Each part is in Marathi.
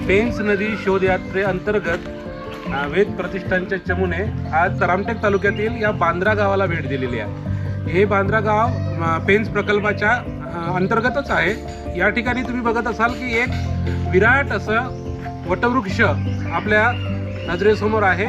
पेंच नदी शोध यात्रेअंतर्गत वेद प्रतिष्ठानच्या चमूने आज रामटेक तालुक्यातील या बांद्रा गावाला भेट दिलेली आहे। हे बांद्रा गाव पेंच प्रकल्पाच्या अंतर्गतच आहे। या ठिकाणी तुम्ही बघत असाल की एक विराट असं वटवृक्ष आपल्या नजरेसमोर आहे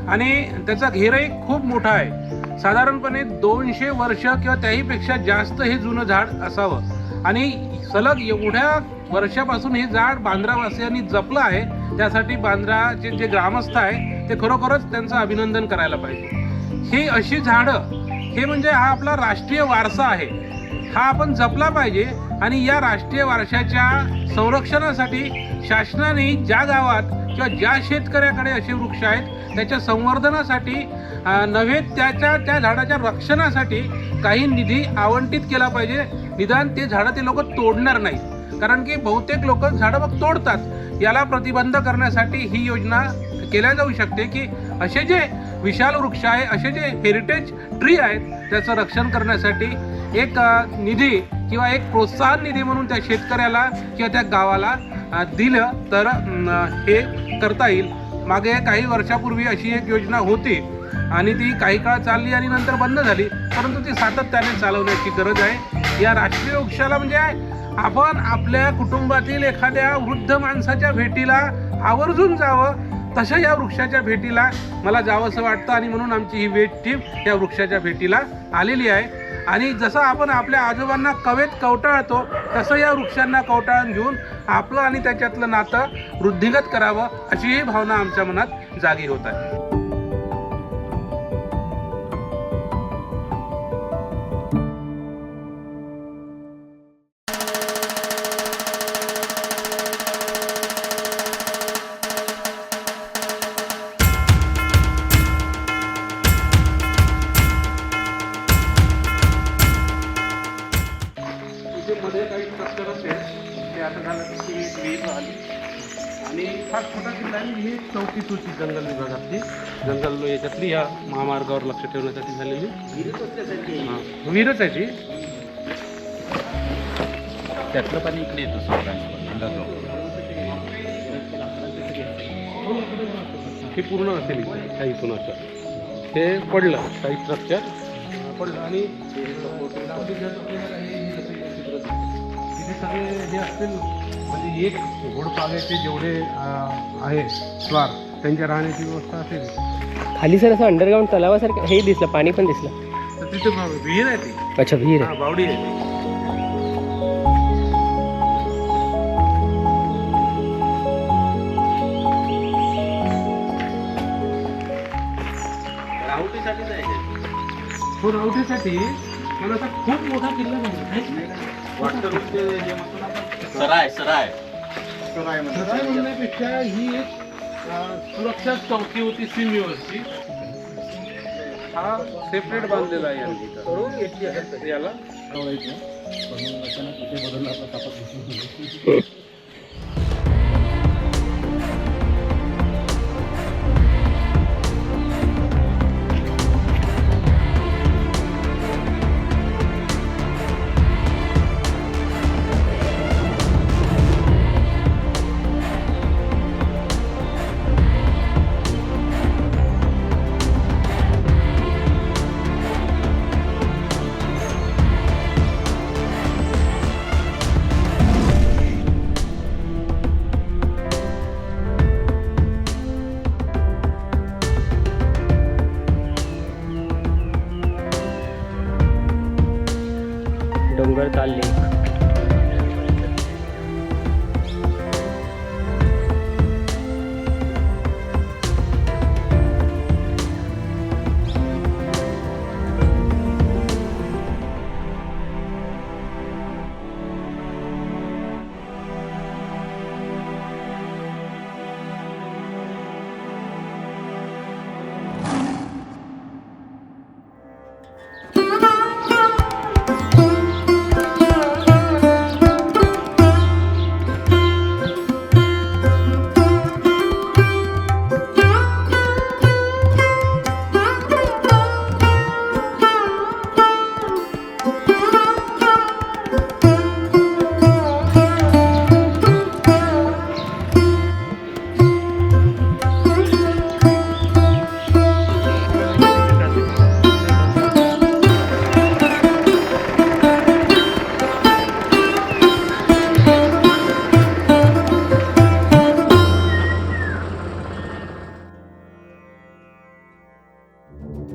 आणि त्याचा घेरही खूप मोठा आहे। साधारणपणे 200 वर्ष किंवा त्याहीपेक्षा जास्त हे जुनं झाड असावं आणि सलग एवढ्या वर्षापासून हे झाड बांद्रावासियांनी जपलं आहे। त्यासाठी बांद्राचे जे ग्रामस्थ आहे ते खरोखरच त्यांचं अभिनंदन करायला पाहिजे। ही अशी झाडं हे म्हणजे हा आपला राष्ट्रीय वारसा आहे, हा आपण जपला पाहिजे। आणि या राष्ट्रीय वारशाच्या संरक्षणासाठी शासनाने ज्या गावात किंवा ज्या शेतकऱ्याकडे असे वृक्ष आहेत त्याच्या संवर्धनासाठी नव्हे त्या झाडाच्या रक्षणासाठी काही निधी आवंटित केला पाहिजे। निदान ते झाडं ते लोक तोडणार नाहीत, कारण की बहुतेक लोक झाडं मग तोडतात। याला प्रतिबंध करण्यासाठी ही योजना केल्या जाऊ शकते की असे जे विशाल वृक्ष आहे, असे जे हेरिटेज ट्री आहेत त्याचं रक्षण करण्यासाठी एक निधी किंवा एक प्रोत्साहन निधी म्हणून त्या शेतकऱ्याला किंवा त्या गावाला दिलं तर हे करता येईल। मागे काही वर्षापूर्वी अशी एक योजना होती आणि ती काही काळ चालली आणि नंतर बंद झाली, परंतु ती सातत्याने चालवण्याची गरज आहे। या राष्ट्रीय वृक्षाला म्हणजे आपण आपल्या कुटुंबातील एखाद्या वृद्ध माणसाच्या भेटीला आवर्जून जावं, तशा या वृक्षाच्या भेटीला मला जावंसं वाटतं आणि म्हणून आमची ही वेट टीम या वृक्षाच्या भेटीला आलेली आहे। आणि जसं आपण आपल्या आजोबांना कवेत कवटाळतो तसं या वृक्षांना कवटाळून घेऊन आपलं आणि त्याच्यातलं नातं वृद्धिंगत करावं अशी ही भावना आमच्या मनात जागी होत आहे। मध्ये काही स्ट्रक्चर असेल ते आता झालं की विहीर आली आणि फार छोटा किल्ला आहे। ही चौकीच होती जंगल विभागातली, जंगल याच्यातली या महामार्गावर लक्ष ठेवण्यासाठी झालेली विहीरच आहे ती। त्यातलं पाणी इकडे येतं हे पूर्ण असेल काही इथून असं हे पडलं, काही स्ट्रक्चर पडलं आणि सगळे हे असतील म्हणजे एक घोडपाल्याचे जेवढे आहे स्वार त्यांच्या राहण्याची व्यवस्था असेल। खाली सर असं अंडरग्राऊंड तलावासारखं हे दिसलं, पाणी पण दिसलं। तर तिथे विहीर आहे ती। अच्छा, विहीर आहे, बावडी आहे ती। राहुटीसाठी जायचे हो, रावठीसाठी मला असा खूप मोठा किल्ला नाही वाटतं सराय सराय सराय म्हणण्यापेक्षा ही एक सुरक्षा चौकी होती सीमेवरची। हा सेपरेट बांधलेला आहे यांनी करून घेतली आहे याला। डोंगर चालले।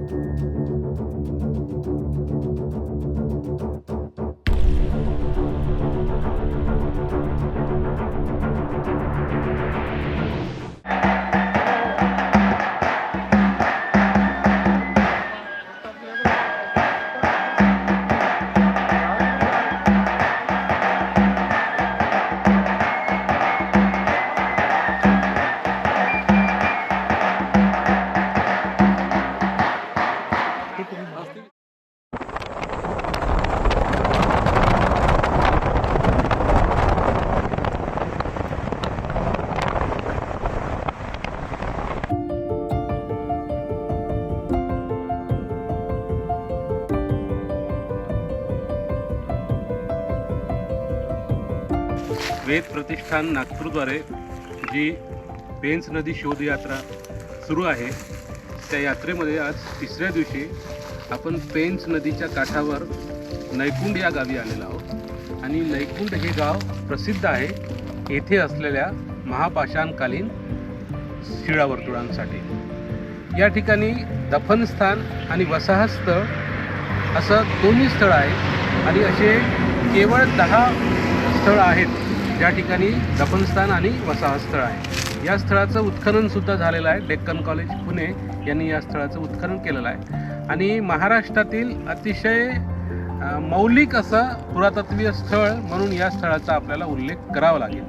वेद प्रतिष्ठान नागपूरद्वारे जी पेंच नदी शोध यात्रा सुरू आहे त्या यात्रेमध्ये आज तिसऱ्या दिवशी आपण पेंच नदीच्या काठावर नैकुंड या गावी आलेलो आहोत. आणि नैकुंड हे गाव प्रसिद्ध आहे येथे असलेल्या महापाषाणकालीन शिळावर्तुळांसाठी. या ठिकाणी दफनस्थान आणि वसाहत स्थळ असं दोन्ही स्थळ आहे आणि असे केवळ 10 स्थळं आहेत ज्या ठिकाणी दफनस्थान आणि वसाहत स्थळ आहे. या स्थळाचं उत्खनन सुद्धा झालेलं आहे. डेक्कन कॉलेज पुणे यांनी या स्थळाचं उत्खनन केलेलं आहे आणि महाराष्ट्रातील अतिशय मौलिक असं पुरातत्वीय स्थळ म्हणून या स्थळाचा आपल्याला उल्लेख करावा लागेल.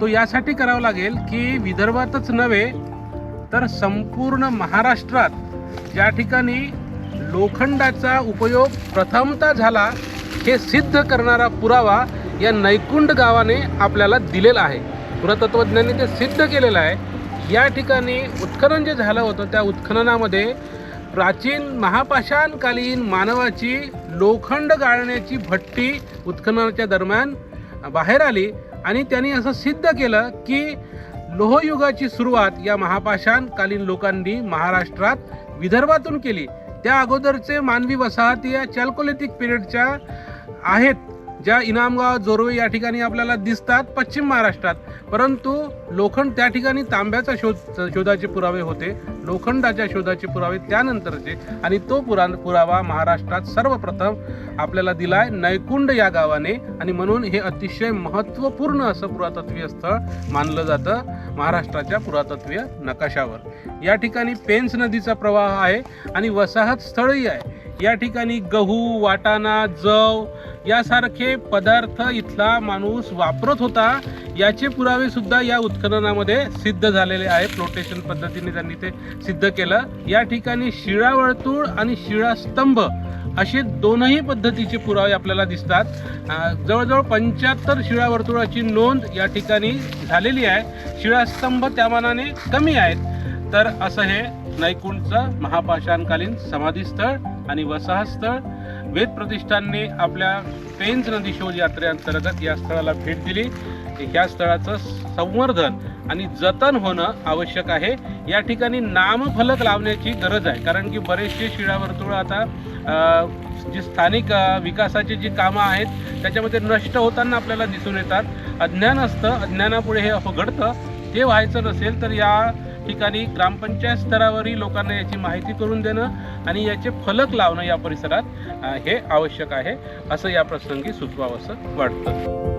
तो यासाठी करावा लागेल की विदर्भातच नव्हे तर संपूर्ण महाराष्ट्रात ज्या ठिकाणी लोखंडाचा उपयोग प्रथमतः झाला हे सिद्ध करणारा पुरावा या नैकुंड गावाने आपल्याला दिलेला आहे. पुरातत्वज्ञांनी ते सिद्ध केलेलं आहे. या ठिकाणी उत्खनन जे झालं होतं त्या उत्खननामध्ये प्राचीन महापाषाणकालीन मानवाची लोखंड गाळण्याची भट्टी उत्खननाच्या दरम्यान बाहेर आली आणि त्यांनी असं सिद्ध केलं की लोहयुगाची सुरुवात या महापाषाणकालीन लोकांनी महाराष्ट्रात विदर्भातून केली. त्या अगोदरचे मानवी वसाहती या चॅल्कोलिथिक पिरियडच्या आहेत ज्या इनामगाव जोरवे या ठिकाणी आपल्याला दिसतात पश्चिम महाराष्ट्रात. परंतु लोखंड त्या ठिकाणी तांब्याचा शोधाचे पुरावे होते, लोखंडाच्या शोधाचे पुरावे त्यानंतरचे आणि तो पुरावा महाराष्ट्रात सर्वप्रथम आपल्याला दिलाय नैकुंड या गावाने आणि म्हणून हे अतिशय महत्त्वपूर्ण असं पुरातत्वीय स्थळ मानलं जातं महाराष्ट्राच्या पुरातत्वीय नकाशावर. या ठिकाणी पेंच नदीचा प्रवाह आहे आणि वसाहत स्थळही आहे. या ठिकाणी गहू, वाटाणा, जव यासारखे पदार्थ इथला माणूस वापरत होता याचे पुरावे सुद्धा या उत्खननामध्ये सिद्ध झालेले आहे. फ्लोटेशन पद्धतीने त्यांनी ते सिद्ध केलं. या ठिकाणी शिळावर्तुळ आणि शिळास्तंभ असे दोनही पद्धतीचे पुरावे आपल्याला दिसतात. जवळजवळ 75 शिळावर्तुळाची नोंद या ठिकाणी झालेली आहे. शिळास्तंभ त्या मानाने कमी आहेत. तर असं हे नैकुंडचं महापाषाणकालीन समाधीस्थळ आणि वसाहत स्थळ. वेद प्रतिष्ठानने आपल्या पेंच नदी शोध यात्रेअंतर्गत या स्थळाला भेट दिली. ह्या स्थळाचं संवर्धन आणि जतन होणं आवश्यक आहे. या ठिकाणी नामफलक लावण्याची गरज आहे कारण की बरेचसे शिळावर्तुळ आता जी स्थानिक विकासाची जी कामं आहेत त्याच्यामध्ये नष्ट होताना आपल्याला दिसून येतात. अज्ञान असतं, अज्ञानापुढे हे घडतं. ते व्हायचं नसेल तर या ठिकाणी ग्रामपंचायत स्तरावरही लोकांना याची माहिती करून देणं आणि याचे फलक लावणं या परिसरात हे आवश्यक आहे असं या प्रसंगी सुचवावंसं वाटतं.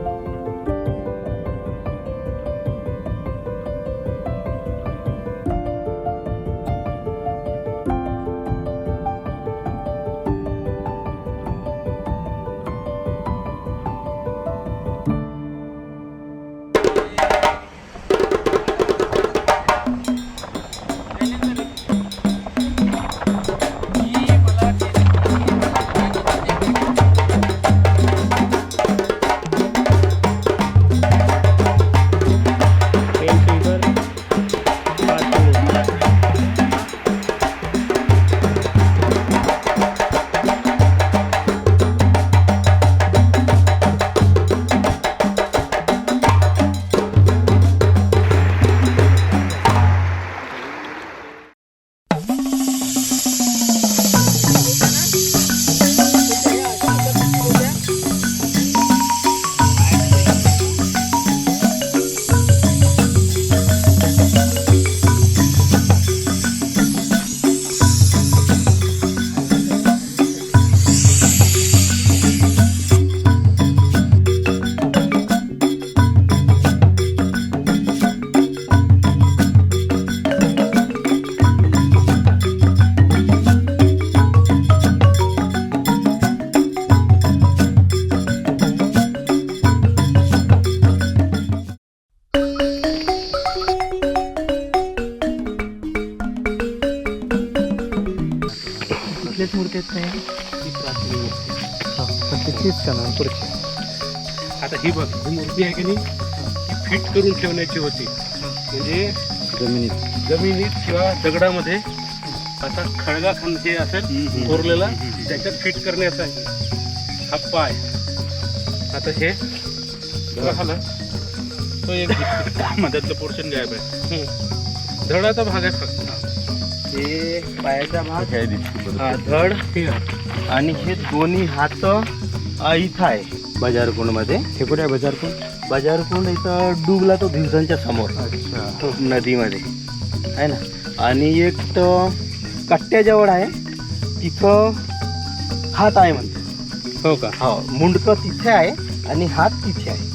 इथलेच मूर्ती आहेत नाही तीच का नागपूरची. आता ही बघ, ही मूर्ती आहे की नाही, ही फिट करून ठेवण्याची होती. म्हणजे जमिनीत किंवा दगडामध्ये असा खळगा हे असेल कोरलेला, त्याच्यात फिट करण्याचा आहे हा पाय. आता हे झालं तो एक मधातलं पोर्शन गायब आहे. धडाचा भाग आहे फक्त. हे पायाचा भाग, काय दिसते हा धड, हे आणि हे दोन्ही हात इथं आहे बाजारकुंडमध्ये. हे कुठे आहे बाजारकुंड? बाजारकुंड इथं डुबला तो दिवसांच्या समोर नदीमध्ये आहे ना. आणि एक तर कट्ट्याजवळ आहे, तिथं हात आहे म्हणते. हो का? हो, मुंडकं तिथे आहे आणि हात तिथे आहे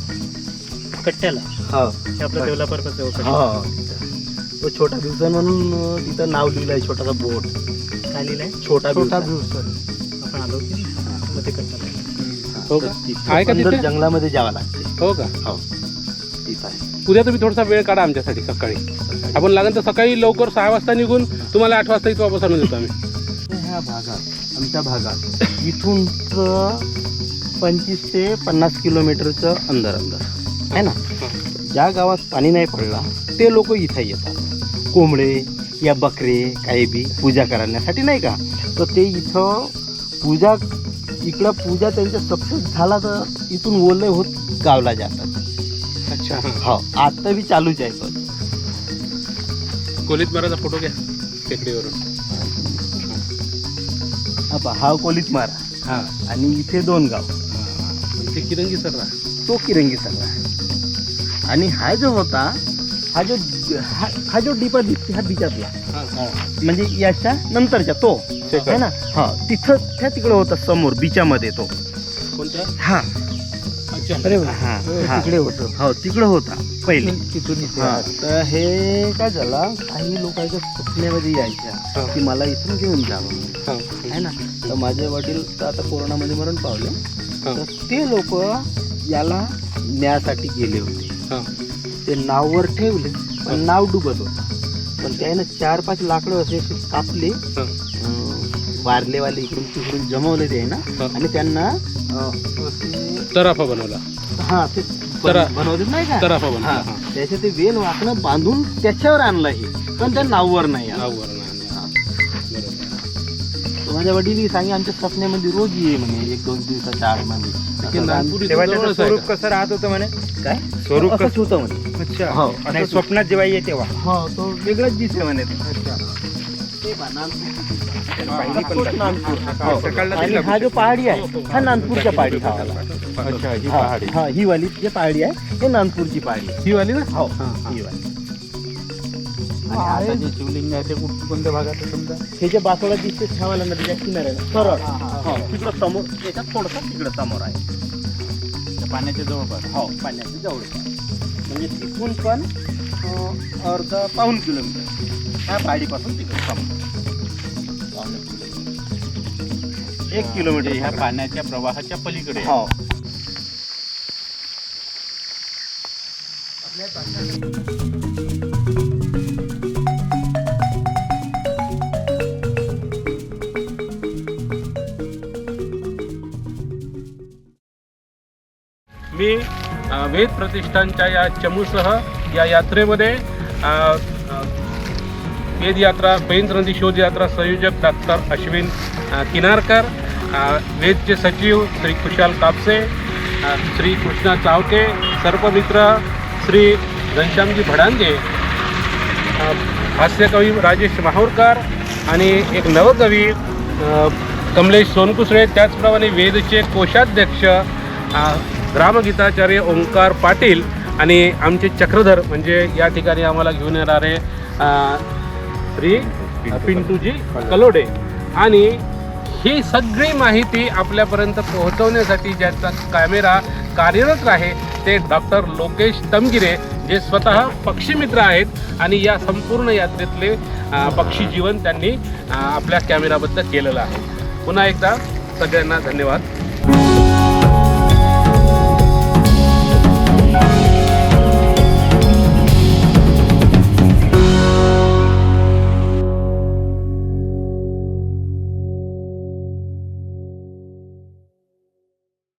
कट्ट्याला. हो आपला डेव्हलपर कसं हो, तो छोटा दिवसन म्हणून तिथं नाव लिहिलं आहे, छोटासा बोट काय लिहिलंय? छोटा छोटा दिवसन. आपण आलो की मग ते कट्ट्याला. हो का? आहे का अंदर तिथे? जंगलामध्ये जावं लागते. हो का? हो तिथं आहे. उद्या तुम्ही थोडासा वेळ काढा आमच्यासाठी सकाळी. आपण लागेल तर सकाळी लवकर 6 वाजता निघून तुम्हाला 8 वाजता इथं वापस आणून देतो आम्ही. ह्या भागात, आमच्या भागात इथून 25 ते 50 किलोमीटरचं अंदर आहे ना. ज्या गावात पाणी नाही पडला ते लोक इथं येतात, कोंबडे या बकरे काही बी पूजा करण्यासाठी नाही का. तर ते इथं पूजा, इकडं पूजा त्यांच्या सक्सेस झाला तर इथून ओले होत गावला जातात. अच्छा. हो, आता बी चालूच आहे. पण कोलीत महाराजचा फोटो घ्या टेकडीवरून. हा कोलीत मारा. हा. आणि इथे 2 गाव, इथे किरंगी सर तो किरंगी सगळा. आणि हा जो होता, हा जो डिपा दिसते हा बिचातला, म्हणजे याच्या नंतरच्या तो आहे ना. हा, तिथं त्या तिकडे होता समोर बिचामध्ये तो. कोणता? हा. अच्छा. अरे हा, तिकडे होतं. हो, तिकडे होता पहिले. हा, तर हे काय झालं, काही लोकांच्या स्वप्नामध्ये यायच्या की मला इथून घेऊन जावं आहे ना. तर माझे वडील तर आता कोरोनामध्ये मरण पावले. तर ते लोक याला न्यासाठी गेले होते. ते नाववर ठेवले, पण नाव डुबत होतं. पण त्यानं 4-5 लाकडं असे कापले, वारलेवाले इकडून तिकडून जमवले ते ना. आणि त्यांना तराफा बनवला. हा, ते बनवले नाही का. तराफा बनवला. हा, त्याचे ते वेल वाकणं बांधून त्याच्यावर आणलं हे, पण त्या नाववर नाही आलं. नाववर नाही. तर माझ्या वडील सांगे आमच्या स्वप्नामध्ये रोज ये म्हणे 1-2 दिवसाच्या आडमध्ये. स्वरूप कसं राहत होतं म्हणे? काय स्वरूप असंच होतं म्हणे. अच्छा. हो, आणि स्वप्नात जेव्हा ये तेव्हा हो, तो वेगळाच दिसते म्हणे. आणि हा जो पहाडी आहे हा नागपूरच्या पहाडी. अच्छा, ही पहाडी. हा, ही वाली जी पहाडी आहे हे नागपूरची पहाडी. ही वाली ना. हो, ही वाली. आणि आता जे शिवलिंग आहे ते कोणत्या भागात आहे समजा? हे जे बासोळा दिसते छावाला नदीच्या किनाऱ्याला सरळ, हो, तिकडं समोर, त्याच्यात थोडंसं तिकडं समोर आहे. त्या पाण्याच्या जवळपास. हो, पाण्याच्या जवळ. म्हणजे तिथून पण अर्धा पाऊण किलोमीटर ह्या पहाडीपासून तिकडे समोर. 1 किलोमीटर ह्या पाण्याच्या प्रवाहाच्या पलीकडे. हो. मी वेद प्रतिष्ठानच्या या चमूसह या यात्रेमध्ये वेद यात्रा, पेंच नदी शोध यात्रा संयोजक डॉक्टर अश्विन किनारकर, वेदचे सचिव श्री खुशाल कापसे, श्री कृष्णा चावके, सर्पमित्र श्री घनश्यामजी भडांगे, हास्यकवी राजेश माहूरकर आणि एक नवकवी कमलेश सोनकुसळे, त्याचप्रमाणे वेदचे कोषाध्यक्ष ग्रामगीताचार्य ओंकार पाटील आणि आमचे चक्रधर म्हणजे या ठिकाणी आम्हाला घेऊन येणारे श्री पिंटूजी कलोडे. आणि ही सगळी माहिती आपल्यापर्यंत पोहोचवण्यासाठी ज्याचा कॅमेरा कार्यरत आहे ते डॉक्टर लोकेश तमगिरे, जे स्वतः पक्षीमित्र आहेत आणि या संपूर्ण यात्रेतले पक्षी जीवन त्यांनी आपल्या कॅमेराबद्दल केलेलं आहे. पुन्हा एकदा सगळ्यांना धन्यवाद.